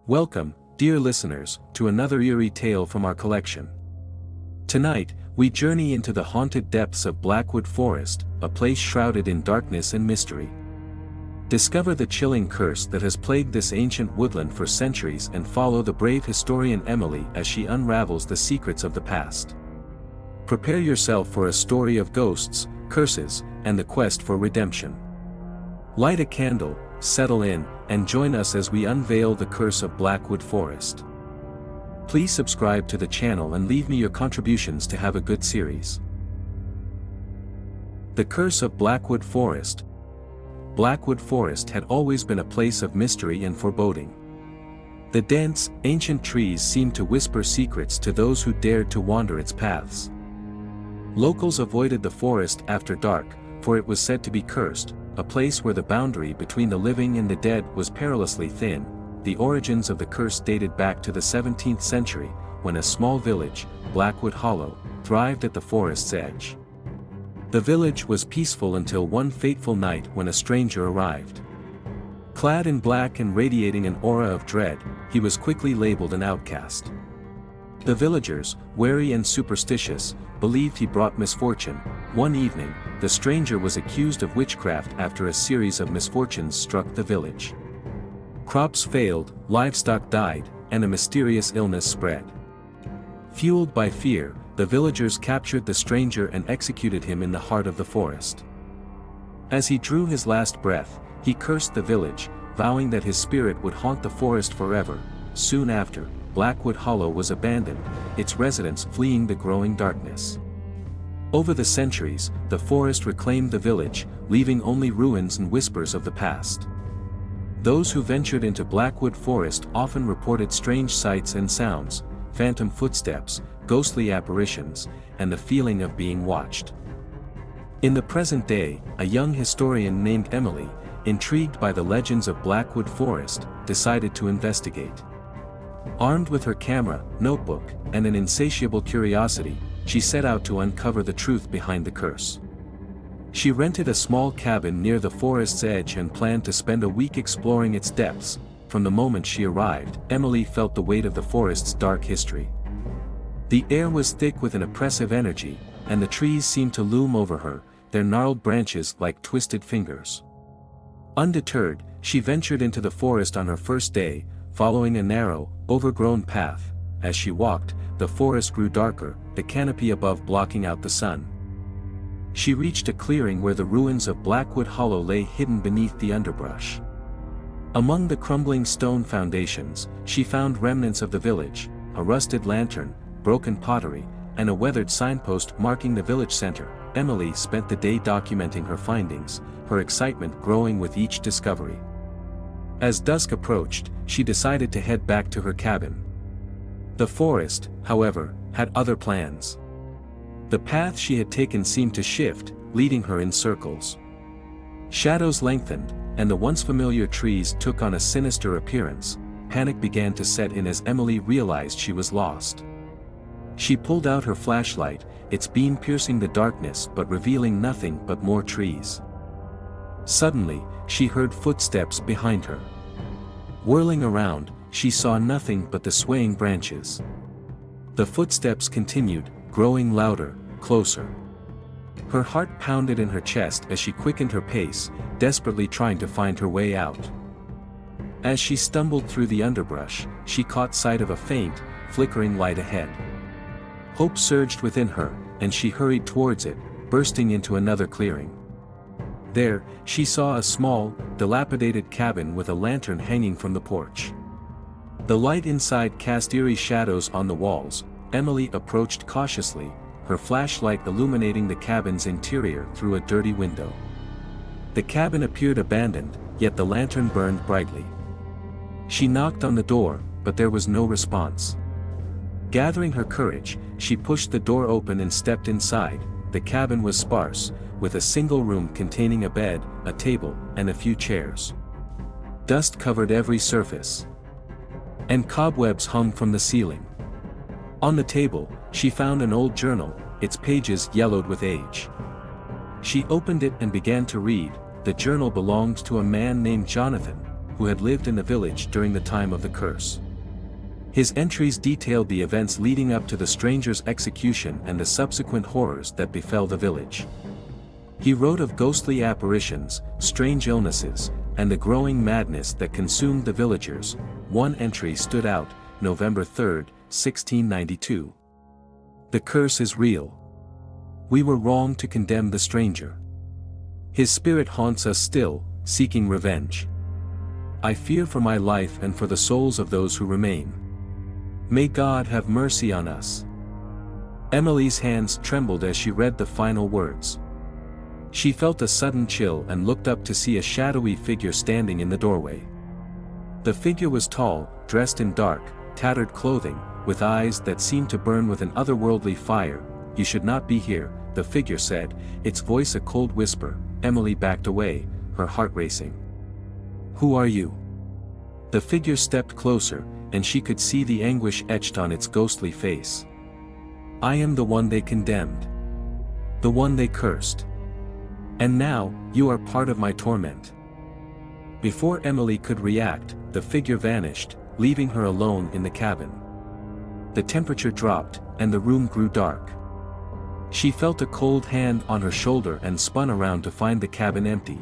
Welcome, dear listeners, to another eerie tale from our collection. Tonight, we journey into the haunted depths of Blackwood Forest, a place shrouded in darkness and mystery. Discover the chilling curse that has plagued this ancient woodland for centuries and follow the brave historian Emily as she unravels the secrets of the past. Prepare yourself for a story of ghosts, curses, and the quest for redemption. Light a candle, settle in, and join us as we unveil the Curse of Blackwood Forest. Please subscribe to the channel and leave me your contributions to have a good series. The Curse of Blackwood Forest. Blackwood Forest had always been a place of mystery and foreboding. The dense, ancient trees seemed to whisper secrets to those who dared to wander its paths. Locals avoided the forest after dark, for it was said to be cursed, a place where the boundary between the living and the dead was perilously thin. The origins of the curse dated back to the 17th century, when a small village, Blackwood Hollow, thrived at the forest's edge. The village was peaceful until one fateful night when a stranger arrived. Clad in black and radiating an aura of dread, he was quickly labeled an outcast. The villagers, wary and superstitious, believed he brought misfortune. One evening, the stranger was accused of witchcraft after a series of misfortunes struck the village. Crops failed, livestock died, and a mysterious illness spread. Fueled by fear, the villagers captured the stranger and executed him in the heart of the forest. As he drew his last breath, he cursed the village, vowing that his spirit would haunt the forest forever. Soon after, Blackwood Hollow was abandoned, its residents fleeing the growing darkness. Over the centuries, the forest reclaimed the village, leaving only ruins and whispers of the past. Those who ventured into Blackwood Forest often reported strange sights and sounds, phantom footsteps, ghostly apparitions, and the feeling of being watched. In the present day, a young historian named Emily, intrigued by the legends of Blackwood Forest, decided to investigate. Armed with her camera, notebook, and an insatiable curiosity, she set out to uncover the truth behind the curse. She rented a small cabin near the forest's edge and planned to spend a week exploring its depths. From the moment she arrived, Emily felt the weight of the forest's dark history. The air was thick with an oppressive energy, and the trees seemed to loom over her, their gnarled branches like twisted fingers. Undeterred, she ventured into the forest on her first day, following a narrow, overgrown path. As she walked, the forest grew darker, the canopy above blocking out the sun. She reached a clearing where the ruins of Blackwood Hollow lay hidden beneath the underbrush. Among the crumbling stone foundations, she found remnants of the village, a rusted lantern, broken pottery, and a weathered signpost marking the village center. Emily spent the day documenting her findings, her excitement growing with each discovery. As dusk approached, she decided to head back to her cabin. The forest, however, had other plans. The path she had taken seemed to shift, leading her in circles. Shadows lengthened, and the once familiar trees took on a sinister appearance. Panic began to set in as Emily realized she was lost. She pulled out her flashlight, its beam piercing the darkness but revealing nothing but more trees. Suddenly, she heard footsteps behind her. Whirling around, she saw nothing but the swaying branches. The footsteps continued, growing louder, closer. Her heart pounded in her chest as she quickened her pace, desperately trying to find her way out. As she stumbled through the underbrush, she caught sight of a faint, flickering light ahead. Hope surged within her, and she hurried towards it, bursting into another clearing. There, she saw a small, dilapidated cabin with a lantern hanging from the porch. The light inside cast eerie shadows on the walls. Emily approached cautiously, her flashlight illuminating the cabin's interior through a dirty window. The cabin appeared abandoned, yet the lantern burned brightly. She knocked on the door, but there was no response. Gathering her courage, she pushed the door open and stepped inside. The cabin was sparse, with a single room containing a bed, a table, and a few chairs. Dust covered every surface, and cobwebs hung from the ceiling. On the table, she found an old journal, its pages yellowed with age. She opened it and began to read. The journal belonged to a man named Jonathan, who had lived in the village during the time of the curse. His entries detailed the events leading up to the stranger's execution and the subsequent horrors that befell the village. He wrote of ghostly apparitions, strange illnesses, and the growing madness that consumed the villagers. One entry stood out, November 3, 1692. "The curse is real. We were wrong to condemn the stranger. His spirit haunts us still, seeking revenge. I fear for my life and for the souls of those who remain. May God have mercy on us." Emily's hands trembled as she read the final words. She felt a sudden chill and looked up to see a shadowy figure standing in the doorway. The figure was tall, dressed in dark, tattered clothing, with eyes that seemed to burn with an otherworldly fire. "You should not be here," the figure said, its voice a cold whisper. Emily backed away, her heart racing. "Who are you?" The figure stepped closer, and she could see the anguish etched on its ghostly face. "I am the one they condemned. The one they cursed. And now, you are part of my torment." Before Emily could react, the figure vanished, leaving her alone in the cabin. The temperature dropped, and the room grew dark. She felt a cold hand on her shoulder and spun around to find the cabin empty.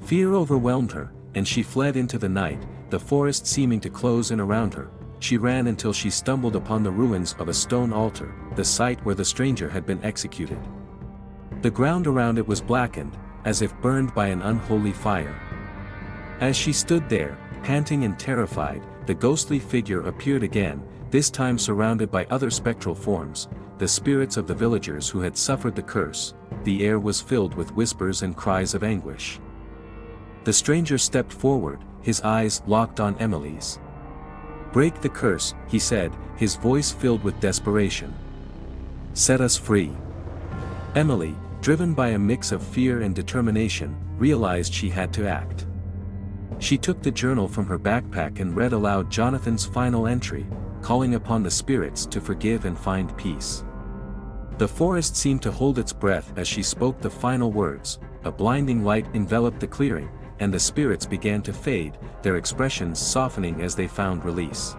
Fear overwhelmed her, and she fled into the night, the forest seeming to close in around her. She ran until she stumbled upon the ruins of a stone altar, the site where the stranger had been executed. The ground around it was blackened, as if burned by an unholy fire. As she stood there, panting and terrified, the ghostly figure appeared again, this time surrounded by other spectral forms, the spirits of the villagers who had suffered the curse. The air was filled with whispers and cries of anguish. The stranger stepped forward, his eyes locked on Emily's. "Break the curse," he said, his voice filled with desperation. "Set us free." Emily, driven by a mix of fear and determination, realized she had to act. She took the journal from her backpack and read aloud Jonathan's final entry, calling upon the spirits to forgive and find peace. The forest seemed to hold its breath as she spoke the final words. A blinding light enveloped the clearing, and the spirits began to fade, their expressions softening as they found release.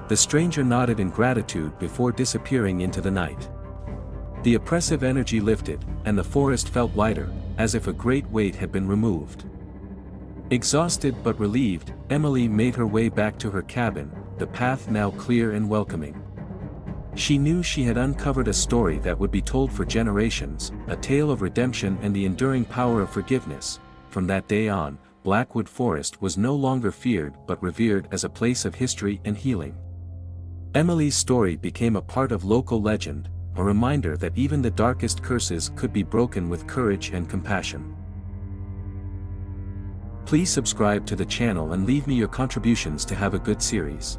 The stranger nodded in gratitude before disappearing into the night. The oppressive energy lifted, and the forest felt lighter, as if a great weight had been removed. Exhausted but relieved, Emily made her way back to her cabin, the path now clear and welcoming. She knew she had uncovered a story that would be told for generations, a tale of redemption and the enduring power of forgiveness. From that day on, Blackwood Forest was no longer feared but revered as a place of history and healing. Emily's story became a part of local legend, a reminder that even the darkest curses could be broken with courage and compassion. Please subscribe to the channel and leave me your contributions to have a good series.